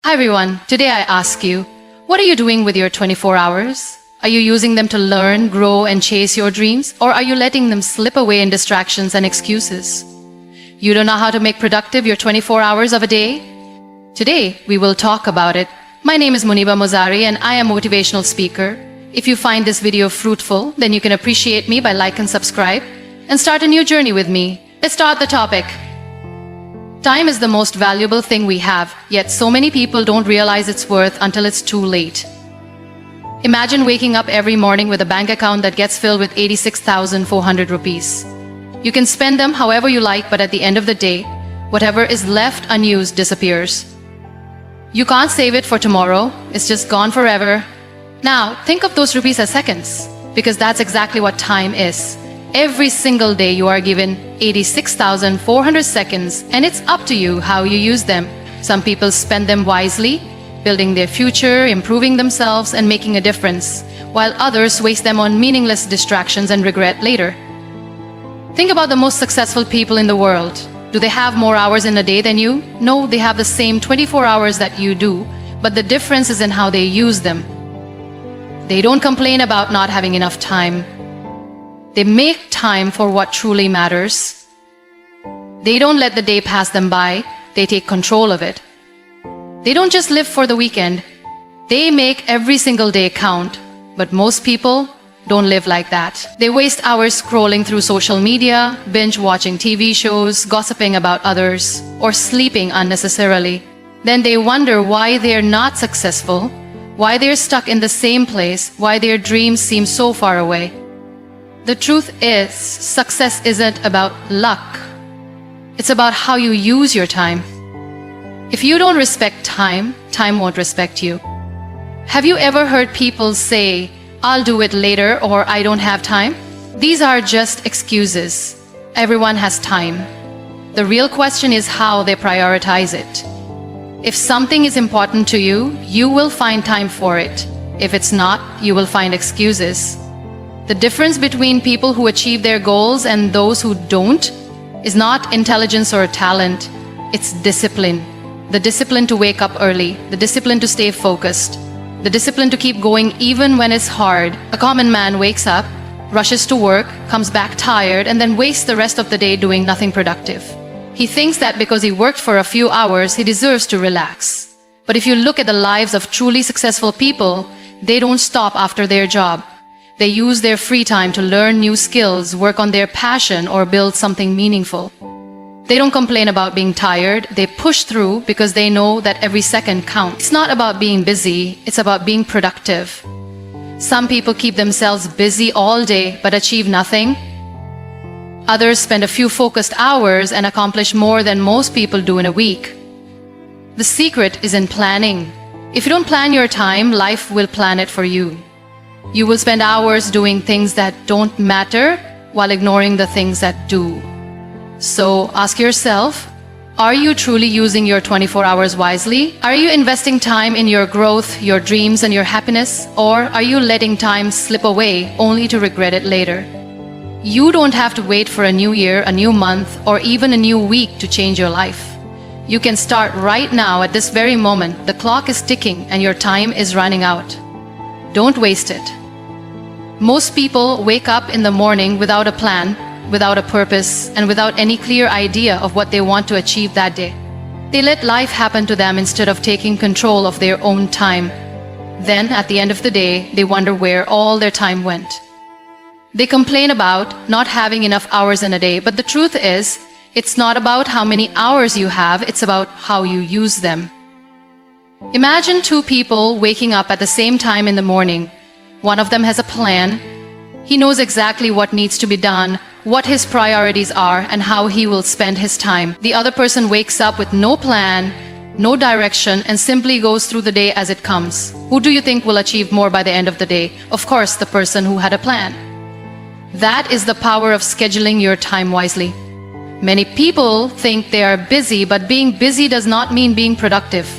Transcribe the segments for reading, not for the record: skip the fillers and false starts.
Hi everyone, today I ask you, what are you doing with your 24 hours? Are you using them to learn, grow, and chase your dreams? Or are you letting them slip away in distractions and excuses? You don't know how to make productive your 24 hours of a day? Today, we will talk about it. My name is Muniba Mazari and I am a motivational speaker. If you find this video fruitful, then you can appreciate me by like and subscribe and start a new journey with me. Let's start the topic. Time is the most valuable thing we have, yet so many people don't realize its worth until it's too late. Imagine waking up every morning with a bank account that gets filled with 86,400 rupees. You can spend them however you like, but at the end of the day, whatever is left unused disappears. You can't save it for tomorrow, it's just gone forever. Now, think of those rupees as seconds, because that's exactly what time is. Every single day you are given 86,400 seconds, and it's up to you how you use them. Some people spend them wisely, building their future, improving themselves, and making a difference, while others waste them on meaningless distractions and regret later. Think about the most successful people in the world. Do they have more hours in a day than you? No, they have the same 24 hours that you do, but the difference is in how they use them. They don't complain about not having enough time. They make time for what truly matters. They don't let the day pass them by, they take control of it. They don't just live for the weekend, they make every single day count. But most people don't live like that. They waste hours scrolling through social media, binge watching TV shows, gossiping about others, or sleeping unnecessarily. Then they wonder why they're not successful, why they're stuck in the same place, why their dreams seem so far away. The truth is, success isn't about luck. It's about how you use your time. If you don't respect time, time won't respect you. Have you ever heard people say, "I'll do it later," or "I don't have time"? These are just excuses. Everyone has time. The real question is how they prioritize it. If something is important to you, you will find time for it. If it's not, you will find excuses. The difference between people who achieve their goals and those who don't is not intelligence or talent, it's discipline. The discipline to wake up early, the discipline to stay focused, the discipline to keep going even when it's hard. A common man wakes up, rushes to work, comes back tired, and then wastes the rest of the day doing nothing productive. He thinks that because he worked for a few hours, he deserves to relax. But if you look at the lives of truly successful people, they don't stop after their job. They use their free time to learn new skills, work on their passion, or build something meaningful. They don't complain about being tired, they push through because they know that every second counts. It's not about being busy, it's about being productive. Some people keep themselves busy all day but achieve nothing. Others spend a few focused hours and accomplish more than most people do in a week. The secret is in planning. If you don't plan your time, life will plan it for you. You will spend hours doing things that don't matter while ignoring the things that do. So ask yourself, are you truly using your 24 hours wisely? Are you investing time in your growth, your dreams, and your happiness? Or are you letting time slip away only to regret it later? You don't have to wait for a new year, a new month, or even a new week to change your life. You can start right now at this very moment. The clock is ticking and your time is running out. Don't waste it. Most people wake up in the morning without a plan, without a purpose, and without any clear idea of what they want to achieve that day. They let life happen to them instead of taking control of their own time. Then, at the end of the day, they wonder where all their time went. They complain about not having enough hours in a day, but the truth is, it's not about how many hours you have, it's about how you use them. Imagine two people waking up at the same time in the morning. One of them has a plan. He knows exactly what needs to be done, what his priorities are, and how he will spend his time. The other person wakes up with no plan, no direction, and simply goes through the day as it comes. Who do you think will achieve more by the end of the day? Of course, the person who had a plan. That is the power of scheduling your time wisely. Many people think they are busy, but being busy does not mean being productive.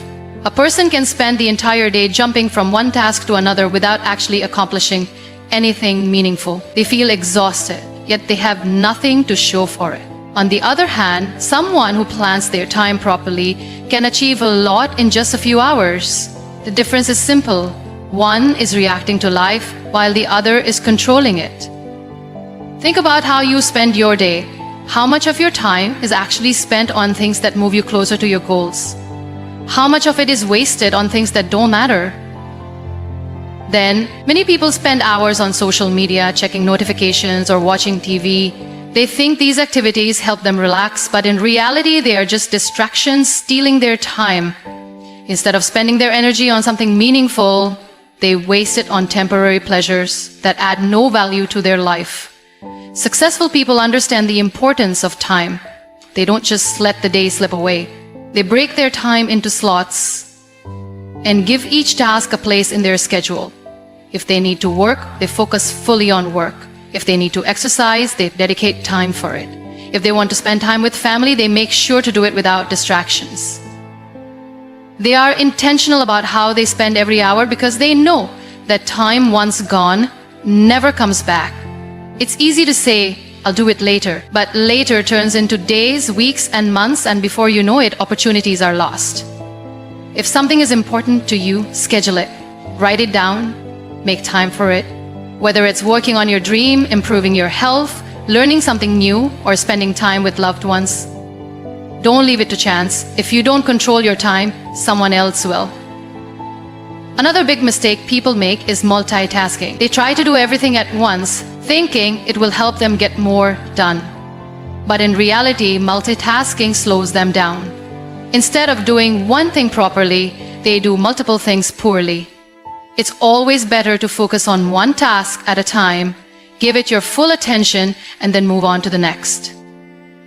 A person can spend the entire day jumping from one task to another without actually accomplishing anything meaningful. They feel exhausted, yet they have nothing to show for it. On the other hand, someone who plans their time properly can achieve a lot in just a few hours. The difference is simple. One is reacting to life, while the other is controlling it. Think about how you spend your day. How much of your time is actually spent on things that move you closer to your goals? How much of it is wasted on things that don't matter? Then, many people spend hours on social media, checking notifications or watching TV. They think these activities help them relax, but in reality, they are just distractions stealing their time. Instead of spending their energy on something meaningful, they waste it on temporary pleasures that add no value to their life. Successful people understand the importance of time. They don't just let the day slip away. They break their time into slots and give each task a place in their schedule. If they need to work, they focus fully on work. If they need to exercise, they dedicate time for it. If they want to spend time with family, they make sure to do it without distractions. They are intentional about how they spend every hour because they know that time once gone never comes back. It's easy to say, I'll do it later, but later turns into days, weeks, and months, and before you know it, opportunities are lost. If something is important to you, schedule it. Write it down. Make time for it. Whether it's working on your dream, improving your health, learning something new, or spending time with loved ones. Don't leave it to chance. If you don't control your time, someone else will. Another big mistake people make is multitasking. They try to do everything at once, thinking it will help them get more done. But in reality, multitasking slows them down. Instead of doing one thing properly, they do multiple things poorly. It's always better to focus on one task at a time, give it your full attention, and then move on to the next.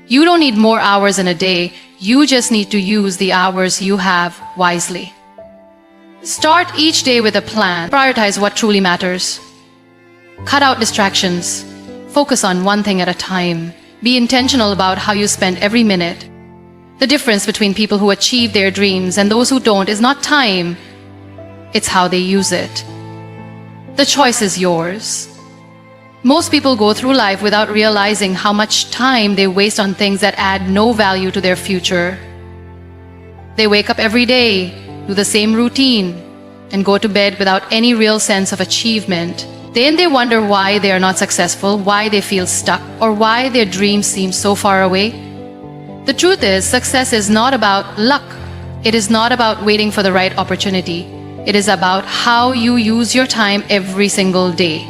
You don't need more hours in a day, you just need to use the hours you have wisely. Start each day with a plan. Prioritize what truly matters. Cut out distractions. Focus on one thing at a time. Be intentional about how you spend every minute. The difference between people who achieve their dreams and those who don't is not time. It's how they use it. The choice is yours. Most people go through life without realizing how much time they waste on things that add no value to their future. They wake up every day, do the same routine, and go to bed without any real sense of achievement. Then they wonder why they are not successful, why they feel stuck, or why their dreams seem so far away. The truth is, success is not about luck. It is not about waiting for the right opportunity. It is about how you use your time every single day.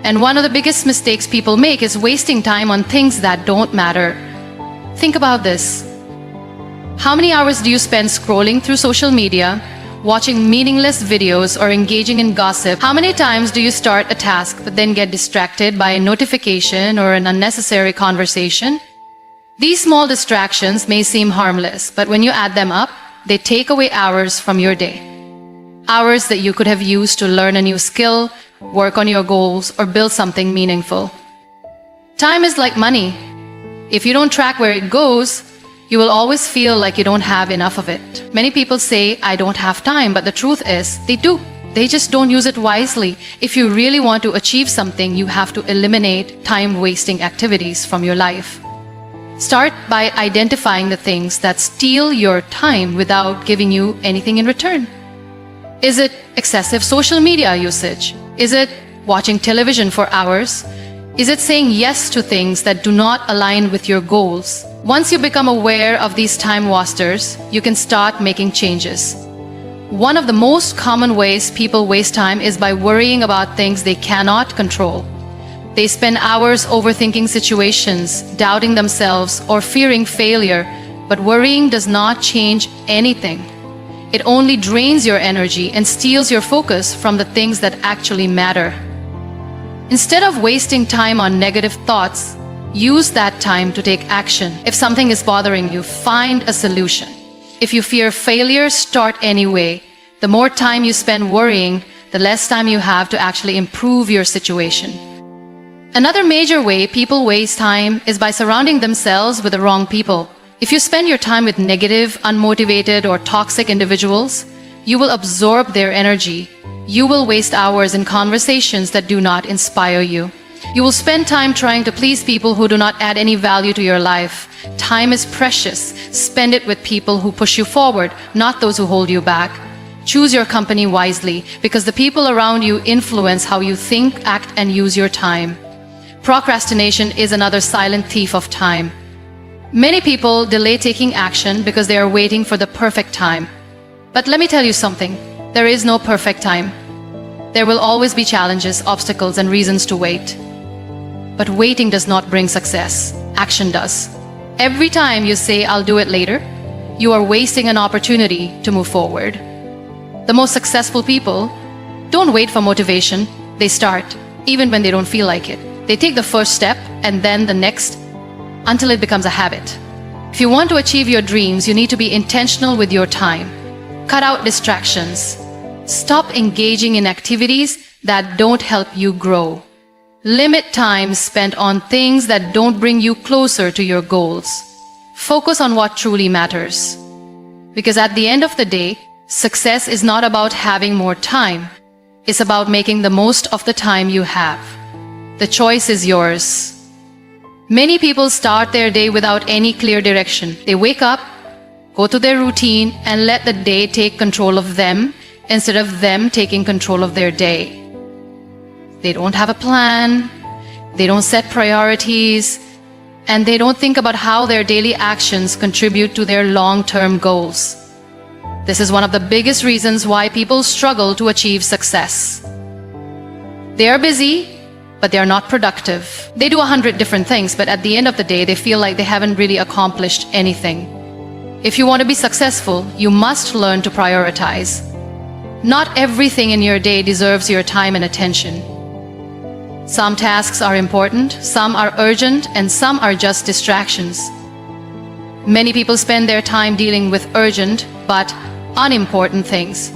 And one of the biggest mistakes people make is wasting time on things that don't matter. Think about this. How many hours do you spend scrolling through social media, watching meaningless videos, or engaging in gossip? How many times do you start a task but then get distracted by a notification or an unnecessary conversation? These small distractions may seem harmless, but when you add them up, they take away hours from your day. Hours that you could have used to learn a new skill, work on your goals, or build something meaningful. Time is like money. If you don't track where it goes, you will always feel like you don't have enough of it. Many people say, I don't have time, but the truth is, they do. They just don't use it wisely. If you really want to achieve something, you have to eliminate time-wasting activities from your life. Start by identifying the things that steal your time without giving you anything in return. Is it excessive social media usage? Is it watching television for hours? Is it saying yes to things that do not align with your goals? Once you become aware of these time wasters, you can start making changes. One of the most common ways people waste time is by worrying about things they cannot control. They spend hours overthinking situations, doubting themselves, or fearing failure, but worrying does not change anything. It only drains your energy and steals your focus from the things that actually matter. Instead of wasting time on negative thoughts, use that time to take action. If something is bothering you, find a solution. If you fear failure, start anyway. The more time you spend worrying, the less time you have to actually improve your situation. Another major way people waste time is by surrounding themselves with the wrong people. If you spend your time with negative, unmotivated, or toxic individuals, you will absorb their energy. You will waste hours in conversations that do not inspire you. You will spend time trying to please people who do not add any value to your life. Time is precious. Spend it with people who push you forward, not those who hold you back. Choose your company wisely, because the people around you influence how you think, act, and use your time. Procrastination is another silent thief of time. Many people delay taking action because they are waiting for the perfect time. But let me tell you something, there is no perfect time. There will always be challenges, obstacles, and reasons to wait. But waiting does not bring success. Action does. Every time you say, "I'll do it later," you are wasting an opportunity to move forward. The most successful people don't wait for motivation. They start, even when they don't feel like it. They take the first step and then the next until it becomes a habit. If you want to achieve your dreams, you need to be intentional with your time. Cut out distractions. Stop engaging in activities that don't help you grow. Limit time spent on things that don't bring you closer to your goals. Focus on what truly matters. Because at the end of the day, success is not about having more time. It's about making the most of the time you have. The choice is yours. Many people start their day without any clear direction. They wake up, go to their routine, and let the day take control of them instead of them taking control of their day. They don't have a plan, they don't set priorities, and they don't think about how their daily actions contribute to their long-term goals. This is one of the biggest reasons why people struggle to achieve success. They are busy, but they are not productive. They do 100 different things, but at the end of the day, they feel like they haven't really accomplished anything. If you want to be successful, you must learn to prioritize. Not everything in your day deserves your time and attention. Some tasks are important, some are urgent, and some are just distractions. Many people spend their time dealing with urgent but unimportant things.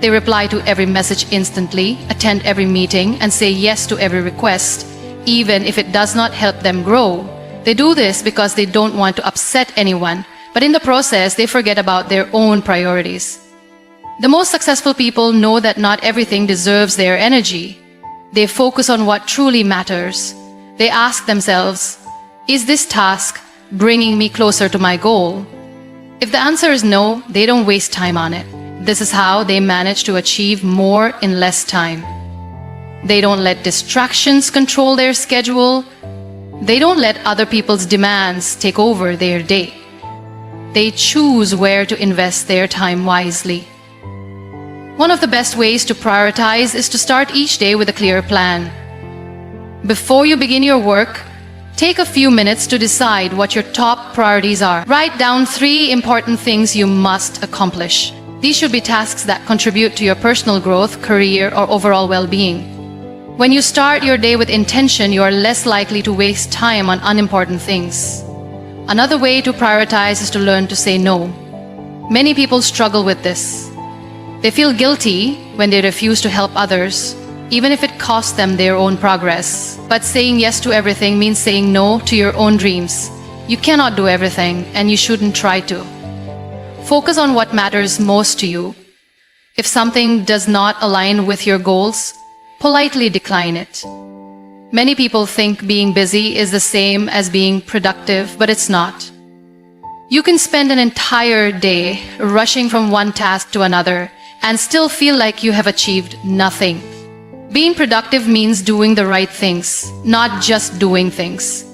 They reply to every message instantly, attend every meeting, and say yes to every request, even if it does not help them grow. They do this because they don't want to upset anyone, but in the process, they forget about their own priorities. The most successful people know that not everything deserves their energy. They focus on what truly matters. They ask themselves, is this task bringing me closer to my goal? If the answer is no, they don't waste time on it. This is how they manage to achieve more in less time. They don't let distractions control their schedule. They don't let other people's demands take over their day. They choose where to invest their time wisely. One of the best ways to prioritize is to start each day with a clear plan. Before you begin your work, take a few minutes to decide what your top priorities are. Write down 3 important things you must accomplish. These should be tasks that contribute to your personal growth, career, or overall well-being. When you start your day with intention, you are less likely to waste time on unimportant things. Another way to prioritize is to learn to say no. Many people struggle with this. They feel guilty when they refuse to help others, even if it costs them their own progress. But saying yes to everything means saying no to your own dreams. You cannot do everything, and you shouldn't try to. Focus on what matters most to you. If something does not align with your goals, politely decline it. Many people think being busy is the same as being productive, but it's not. You can spend an entire day rushing from one task to another and still feel like you have achieved nothing. Being productive means doing the right things, not just doing things.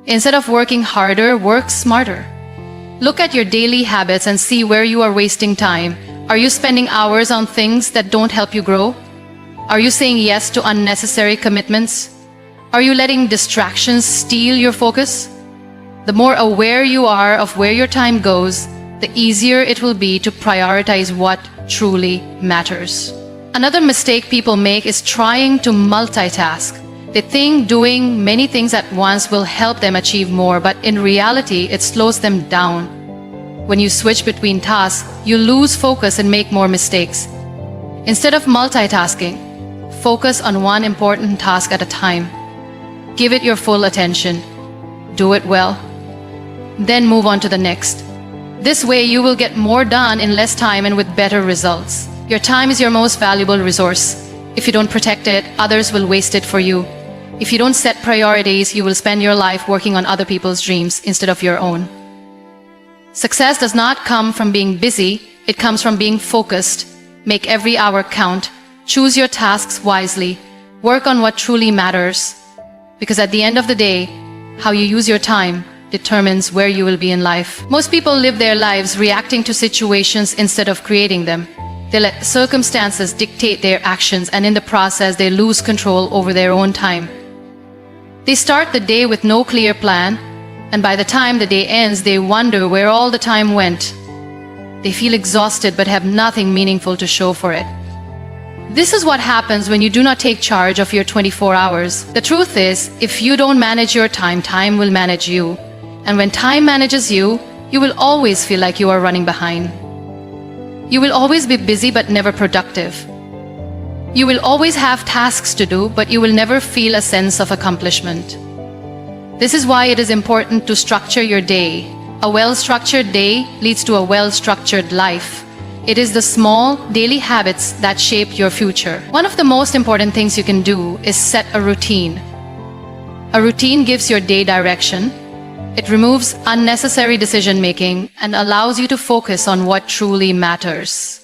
Instead of working harder, work smarter. Look at your daily habits and see where you are wasting time. Are you spending hours on things that don't help you grow? Are you saying yes to unnecessary commitments? Are you letting distractions steal your focus? The more aware you are of where your time goes, the easier it will be to prioritize what truly matters. Another mistake people make is trying to multitask. They think doing many things at once will help them achieve more, but in reality, it slows them down. When you switch between tasks, you lose focus and make more mistakes. Instead of multitasking, focus on one important task at a time. Give it your full attention. Do it well. Then move on to the next. This way, you will get more done in less time and with better results. Your time is your most valuable resource. If you don't protect it, others will waste it for you. If you don't set priorities, you will spend your life working on other people's dreams instead of your own. Success does not come from being busy, it comes from being focused. Make every hour count, choose your tasks wisely, work on what truly matters. Because at the end of the day, how you use your time determines where you will be in life. Most people live their lives reacting to situations instead of creating them. They let circumstances dictate their actions, and in the process, they lose control over their own time. They start the day with no clear plan, and by the time the day ends, they wonder where all the time went. They feel exhausted but have nothing meaningful to show for it. This is what happens when you do not take charge of your 24 hours. The truth is, if you don't manage your time, time will manage you. And when time manages you, you will always feel like you are running behind. You will always be busy but never productive. You will always have tasks to do, but you will never feel a sense of accomplishment. This is why it is important to structure your day. A well-structured day leads to a well-structured life. It is the small, daily habits that shape your future. One of the most important things you can do is set a routine. A routine gives your day direction. It removes unnecessary decision-making and allows you to focus on what truly matters.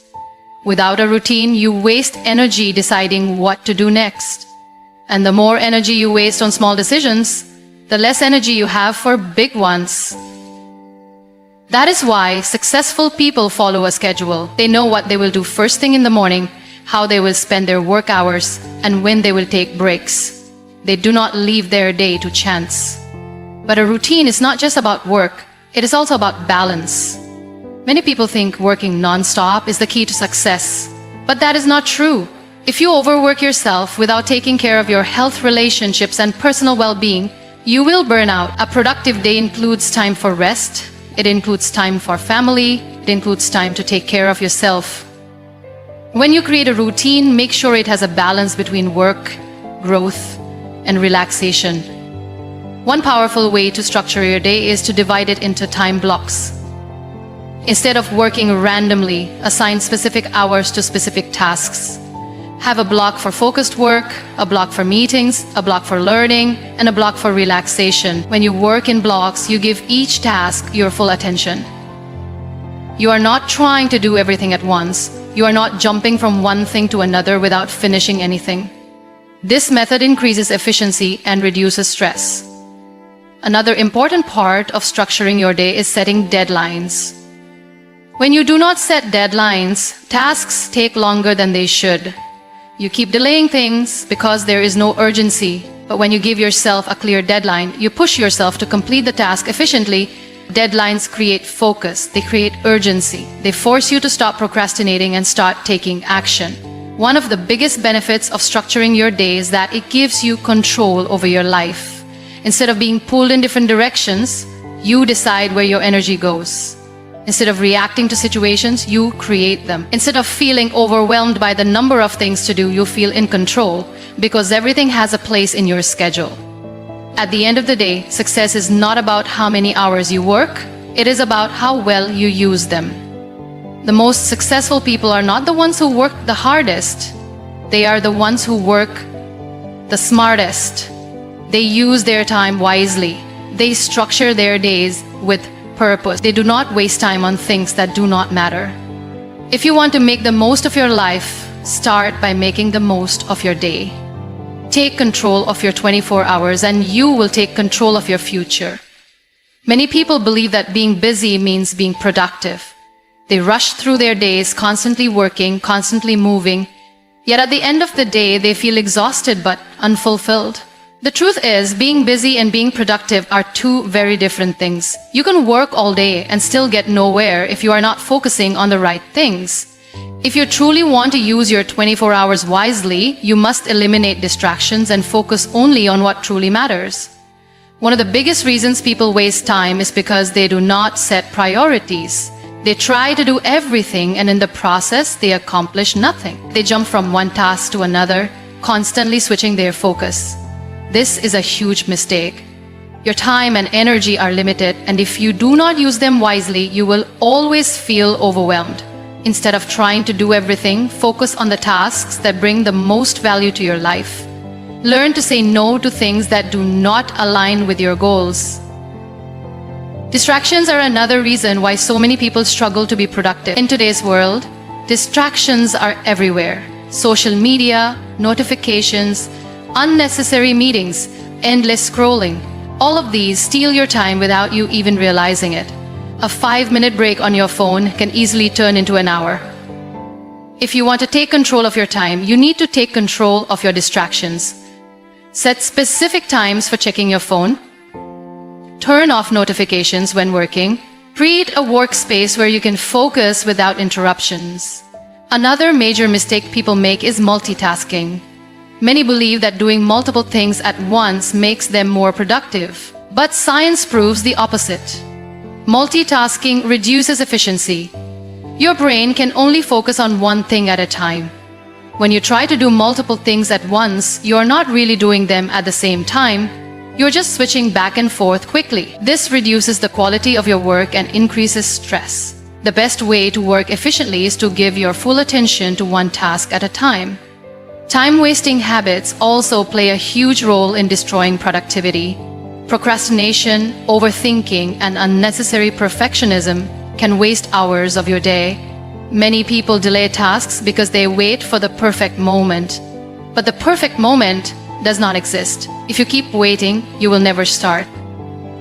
Without a routine, you waste energy deciding what to do next. And the more energy you waste on small decisions, the less energy you have for big ones. That is why successful people follow a schedule. They know what they will do first thing in the morning, how they will spend their work hours, and when they will take breaks. They do not leave their day to chance. But a routine is not just about work, it is also about balance. Many people think working non-stop is the key to success, but that is not true. If you overwork yourself without taking care of your health, relationships, and personal well-being, you will burn out. A productive day includes time for rest, it includes time for family, it includes time to take care of yourself. When you create a routine, make sure it has a balance between work, growth, and relaxation. One powerful way to structure your day is to divide it into time blocks. Instead of working randomly, assign specific hours to specific tasks. Have a block for focused work, a block for meetings, a block for learning, and a block for relaxation. When you work in blocks, you give each task your full attention. You are not trying to do everything at once. You are not jumping from one thing to another without finishing anything. This method increases efficiency and reduces stress. Another important part of structuring your day is setting deadlines. When you do not set deadlines, tasks take longer than they should. You keep delaying things because there is no urgency. But when you give yourself a clear deadline, you push yourself to complete the task efficiently. Deadlines create focus, they create urgency. They force you to stop procrastinating and start taking action. One of the biggest benefits of structuring your day is that it gives you control over your life. Instead of being pulled in different directions, you decide where your energy goes. Instead of reacting to situations, you create them. Instead of feeling overwhelmed by the number of things to do, you feel in control because everything has a place in your schedule. At the end of the day, success is not about how many hours you work, it is about how well you use them. The most successful people are not the ones who work the hardest. They are the ones who work the smartest. They use their time wisely. They structure their days with purpose. They do not waste time on things that do not matter. If you want to make the most of your life, start by making the most of your day. Take control of your 24 hours and you will take control of your future. Many people believe that being busy means being productive. They rush through their days, constantly working, constantly moving. Yet at the end of the day, they feel exhausted but unfulfilled. The truth is, being busy and being productive are two very different things. You can work all day and still get nowhere if you are not focusing on the right things. If you truly want to use your 24 hours wisely, you must eliminate distractions and focus only on what truly matters. One of the biggest reasons people waste time is because they do not set priorities. They try to do everything and in the process, they accomplish nothing. They jump from one task to another, constantly switching their focus. This is a huge mistake. Your time and energy are limited, and if you do not use them wisely, you will always feel overwhelmed. Instead of trying to do everything, focus on the tasks that bring the most value to your life. Learn to say no to things that do not align with your goals. Distractions are another reason why so many people struggle to be productive. In today's world, distractions are everywhere. Social media, notifications, unnecessary meetings, endless scrolling. All of these steal your time without you even realizing it. A 5-minute break on your phone can easily turn into an hour. If you want to take control of your time, you need to take control of your distractions. Set specific times for checking your phone. Turn off notifications when working. Create a workspace where you can focus without interruptions. Another major mistake people make is multitasking. Many believe that doing multiple things at once makes them more productive. But science proves the opposite. Multitasking reduces efficiency. Your brain can only focus on one thing at a time. When you try to do multiple things at once, you're not really doing them at the same time. You're just switching back and forth quickly. This reduces the quality of your work and increases stress. The best way to work efficiently is to give your full attention to one task at a time. Time-wasting habits also play a huge role in destroying productivity. Procrastination, overthinking, and unnecessary perfectionism can waste hours of your day. Many people delay tasks because they wait for the perfect moment. But the perfect moment does not exist. If you keep waiting, you will never start.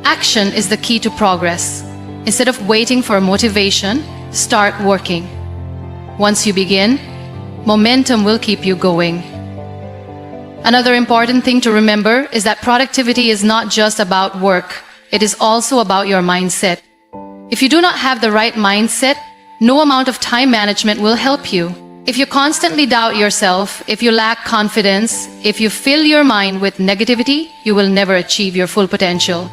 Action is the key to progress. Instead of waiting for motivation, start working. Once you begin, momentum will keep you going. Another important thing to remember is that productivity is not just about work. It is also about your mindset. If you do not have the right mindset, no amount of time management will help you. If you constantly doubt yourself, if you lack confidence, if you fill your mind with negativity, you will never achieve your full potential.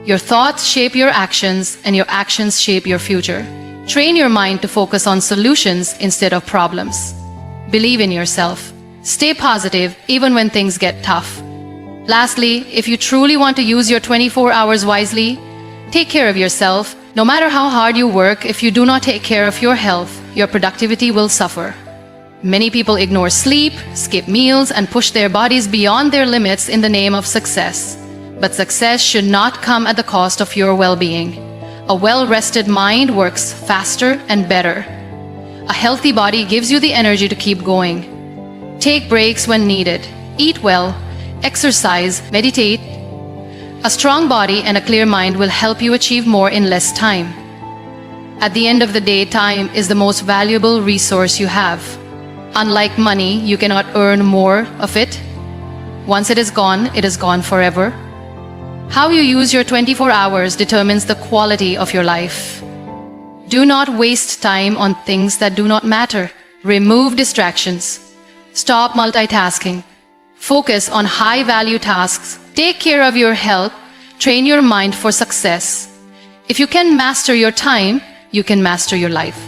Your thoughts shape your actions, and your actions shape your future. Train your mind to focus on solutions instead of problems. Believe in yourself. Stay positive even when things get tough. Lastly, if you truly want to use your 24 hours wisely, take care of yourself. No matter how hard you work, if you do not take care of your health, your productivity will suffer. Many people ignore sleep, skip meals, and push their bodies beyond their limits in the name of success. But success should not come at the cost of your well-being. A well-rested mind works faster and better. A healthy body gives you the energy to keep going. Take breaks when needed. Eat well, exercise, meditate. A strong body and a clear mind will help you achieve more in less time. At the end of the day, time is the most valuable resource you have. Unlike money, you cannot earn more of it. Once it is gone forever. How you use your 24 hours determines the quality of your life. Do not waste time on things that do not matter. Remove distractions. Stop multitasking. Focus on high-value tasks. Take care of your health. Train your mind for success. If you can master your time, you can master your life.